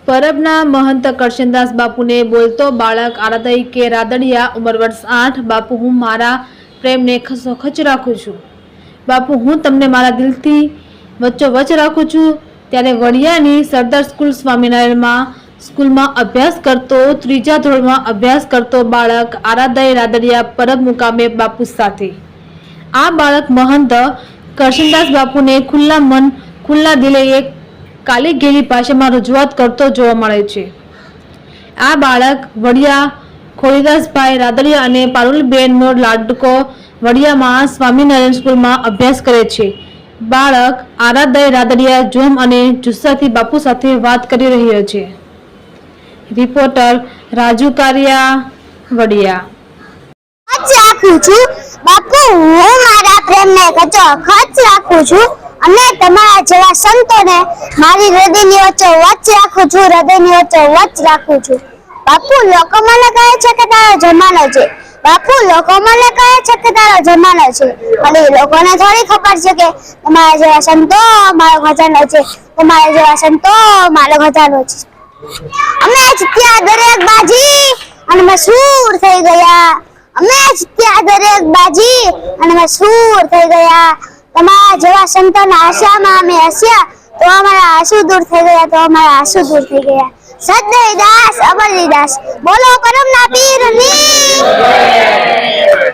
પરબના મહંત કરશનદાસ બાપુને બોલતો બાળક આરાધઈ કે રાદડિયા ઉંમર વર્ષ 8 બાપુ હું મારા પ્રેમને ખચોખચ રાખું છું। બાપુ હું તમને મારા દિલથી વચ્ચોવચ રાખું છું। ત્યારે વડિયાની સરદાર સ્કૂલ સ્કૂલમાં અભ્યાસ કરતો ત્રીજા ધોરણમાં અભ્યાસ કરતો બાળક આરાધઈ રાદડિયા પરબ મુકામે બાપુ સાથે। આ બાળક મહંત કરશનદાસ બાપુને ખુલ્લા મન ખુલ્લા દિલે એક કાલી ગેલી ભાષામાં રજૂઆત કરતો જોવા મળે છે। આ બાળક વડિયા ખોડીદાસભાઈ રાદડિયા અને પારુલબેનનો લાડકો વડિયામાં સ્વામિનારાયણ સ્કૂલમાં અભ્યાસ કરે છે। બાળક આરાધઈ રાદડિયા જોમ અને જુસ્સાથી બાપુ સાથે વાત કરી રહ્યો છે। રિપોર્ટર રાજુ કારિયા વડિયા। રાખું છું બાપુ હું મારા પ્રેમને ખચોખચ રાખું છું અને તમારા જેવા સંતોને મારી હૃદયની વચ્ચોવચ રાખું છું રાખું છું। બાપુ લોકો મને કહે છે કે તારો જમાનો છે બાપુ લોકો મને કહે છે કે તારો જમાનો છે અને લોકોને થોડી ખબર છે કે તમારા જેવા સંતો મારો ખજાનો છે તમારા જેવા સંતો મારો ખજાનો છે। અમે જીત્યા દરેક બાજી અને મશહૂર થઈ ગયા અમે જીત્યા દરેક બાજી અને મશહૂર થઈ ગયા તમારા જેવા સંતોના આશામાં અમે હસ્યા તો અમારા આંસુ દૂર થઈ ગયા સદૈદાસ અમરદાસ બોલો પરમના પીરની।